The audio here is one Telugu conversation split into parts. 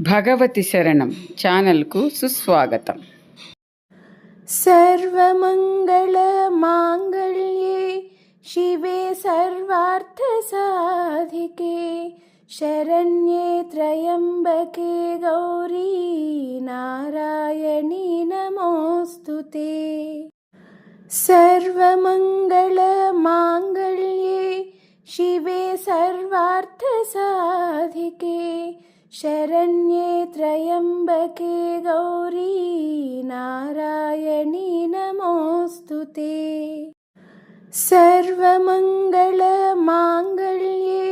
భగవతి శరణం ఛానల్కు సుస్వాగతం. సర్వమంగళ మాంగళ్యే శివే సర్వార్థ సాధికే శరణ్యే త్రయంబకే గౌరీ నారాయణీ నమోస్తుతే. సర్వమంగళ మాంగళ్యే శివే సర్వార్థ సాధికే శరణ్యే త్రయంబకే గౌరీ నారాయణీ నమోస్తుతే. సర్వమంగళ మాంగళ్యే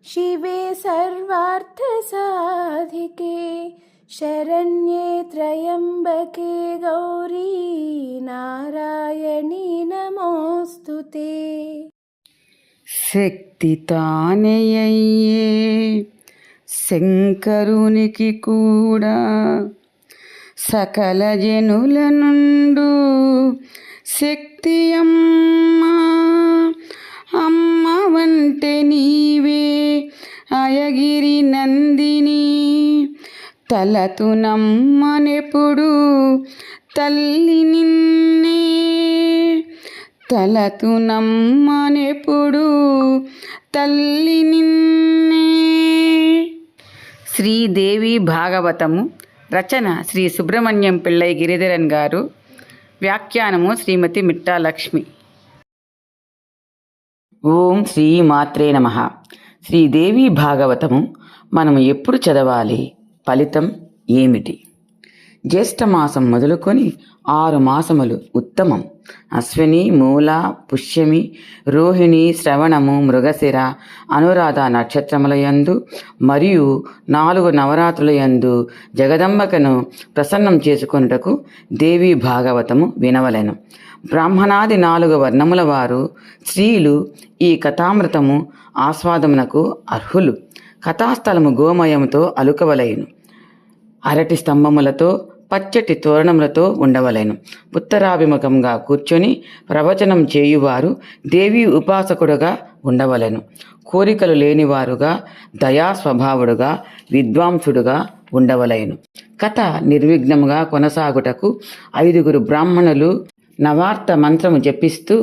శివే సర్వార్థ సాధికే శరణ్యే త్రయంబకే గౌరీ నారాయణీ నమోస్తుతే. శక్తి తానయ్యే శంకరునికి కూడా సకల జనుల నుండు శక్తి అమ్మా. అమ్మ వంటే నీవే అయగిరి నందిని, తలతు నమ్మనెప్పుడు తల్లి నిన్నే, తలతు నమ్మనెప్పుడు తల్లి నిన్నే. శ్రీదేవి భాగవతము రచన శ్రీ సుబ్రహ్మణ్యం పిళ్ళై గిరిధరన్ గారు, వ్యాఖ్యానము శ్రీమతి మిట్టా లక్ష్మి. ఓం శ్రీ మాత్రే నమః. శ్రీదేవి భాగవతము మనము ఎప్పుడు చదవాలి? ఫలితం ఏమిటి? జ్యేష్ఠమాసం మొదలుకొని 6 మాసములు ఉత్తమం. అశ్విని, మూల, పుష్యమి, రోహిణి, శ్రవణము, మృగశిర, అనురాధ నక్షత్రములయందు మరియు 4 నవరాత్రులయందు జగదంబకను ప్రసన్నం చేసుకొనుటకు దేవి భాగవతము వినవలెను. బ్రాహ్మణాది 4 వర్ణముల వారు స్త్రీలు ఈ కథామృతము ఆస్వాదమునకు అర్హులు. కథాస్థలము గోమయముతో అలుకవలెను. అరటి స్తంభములతో పచ్చటి తోరణములతో ఉండవలెను. ఉత్తరాభిముఖంగా కూర్చొని ప్రవచనం చేయువారు దేవి ఉపాసకుడుగా ఉండవలెను. కోరికలు లేనివారుగా, దయా స్వభావుడుగా, విద్వాంసుడుగా ఉండవలెను. కథ నిర్విఘ్నముగా కొనసాగుటకు 5 బ్రాహ్మణులు నవార్త మంత్రము జపిస్తూ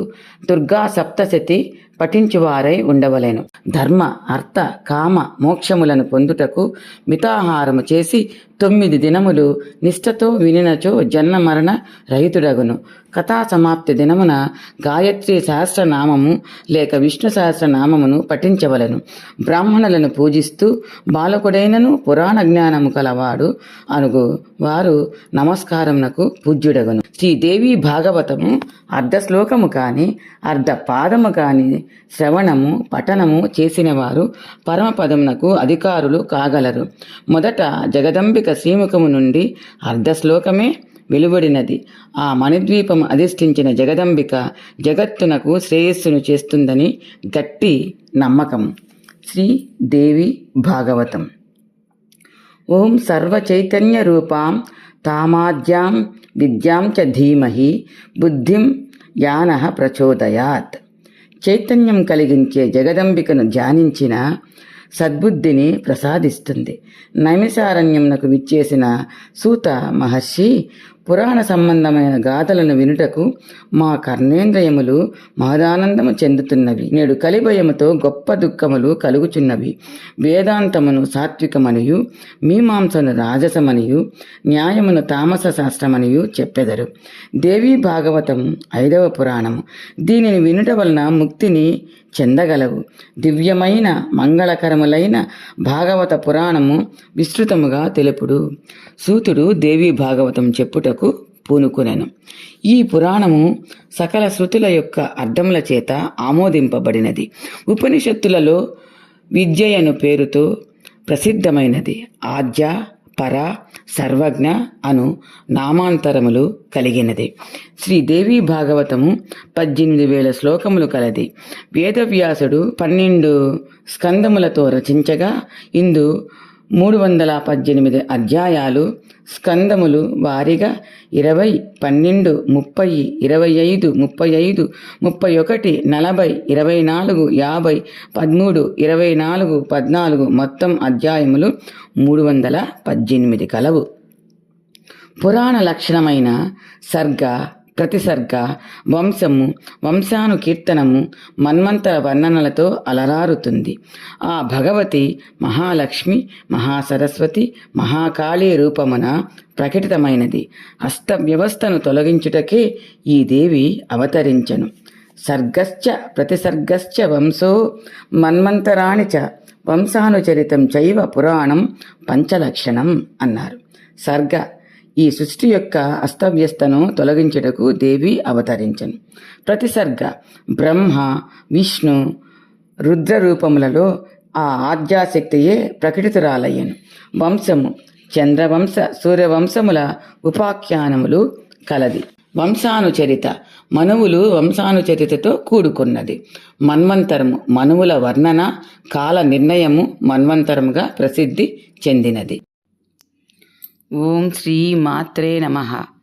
దుర్గా సప్తశతి పఠించువారై ఉండవలెను. ధర్మ, అర్థ, కామ, మోక్షములను పొందుటకు మితాహారము చేసి 9 దినములు నిష్ఠతో వినినచో జన్మ మరణ రహితుడగును. కథా సమాప్తి దినమున గాయత్రి సహస్రనామము లేక విష్ణు సహస్రనామమును పఠించవలెను. బ్రాహ్మణులను పూజిస్తూ బాలకుడైనను పురాణ జ్ఞానము కలవాడు అనుగు వారు నమస్కారమునకు పూజ్యుడగును. శ్రీదేవి భాగవతము అర్ధశ్లోకము కాని అర్ధ పాదము కాని శ్రవణము పఠనము చేసిన వారు పరమపదమునకు అధికారులు కాగలరు. మొదట జగదంబిక శ్రీముఖము నుండి అర్ధశ్లోకమే వెలువడినది. ఆ మణిద్వీపము అధిష్ఠించిన జగదంబిక జగత్తునకు శ్రేయస్సును చేస్తుందని గట్టి నమ్మకం. శ్రీదేవి భాగవతం. ఓం సర్వ చైతన్య రూపాం తామాద్యాం విద్యాం చ ధీమహి బుద్ధిం యానః ప్రచోదయాత్. చైతన్యం కలిగించే జగదంబికను ధ్యానించిన సద్బుద్ధిని ప్రసాదిస్తుంది. నైమిషారణ్యమునకు విచ్చేసిన సూత మహర్షి పురాణ సంబంధమైన గాథలను వినుటకు మా కర్ణేంద్రియములు మహదానందము చెందుతున్నవి. నేడు కలిభయముతో గొప్ప దుఃఖములు కలుగుచున్నవి. వేదాంతమును సాత్వికమనియు, మీమాంసను రాజసమనియు, న్యాయమును తామస శాస్త్రమనియు చెప్పెదరు. దేవీ భాగవతం 5వ పురాణము. దీనిని వినుట వలన ముక్తిని చెందగలవు. దివ్యమైన మంగళకరములైన భాగవత పురాణము విస్తృతముగా తెలుపుడు. సూతుడు దేవీ భాగవతం చెప్పుటకు పూనుకొనెను. ఈ పురాణము సకల శృతుల యొక్క అర్థముల చేత ఆమోదింపబడినది. ఉపనిషత్తులలో విద్యయను పేరుతో ప్రసిద్ధమైనది. ఆద్య, పర, సర్వజ్ఞ అను నామాంతరములు కలిగినది. శ్రీదేవి భాగవతము 18,000 శ్లోకములు కలది. వేదవ్యాసుడు 12 స్కందములతో రచించగా ఇందు 318 అధ్యాయాలు, స్కందములు వారీగా 20, 12, 30, 25, 35, 31, 40, 24, 50, 13, 24, 14 మొత్తం అధ్యాయములు 318 కలవు. పురాణ లక్షణమైన సర్గ, ప్రతిసర్గ, వంశము, వంశానుకీర్తనము, మన్వంతర వర్ణనలతో అలరారుతుంది. ఆ భగవతి మహాలక్ష్మి, మహాసరస్వతి, మహాకాళీ రూపమున ప్రకటితమైనది. అష్టవ్యవస్థను తొలగించుటకే ఈ దేవి అవతరించెను. సర్గశ్చ ప్రతిసర్గశ్చ వంశో మన్వంతరాణి చ వంశానుచరితం చైవ పురాణం పంచలక్షణం అన్నారు. సర్గ ఈ సృష్టి యొక్క అస్తవ్యస్తను తొలగించుటకు దేవి అవతరించెను. ప్రతిసర్గ బ్రహ్మ, విష్ణు, రుద్ర రూపములలో ఆ ఆద్యాశక్తియే ప్రకటితురాలయ్యను. వంశము చంద్రవంశ, సూర్యవంశముల ఉపాఖ్యానములు కలది. వంశానుచరిత మనువులు వంశానుచరితతో కూడుకున్నది. మన్వంతరము మనువుల వర్ణన, కాల నిర్ణయము మన్వంతరముగా ప్రసిద్ధి చెందినది. ఓం శ్రీ మాత్రే నమః.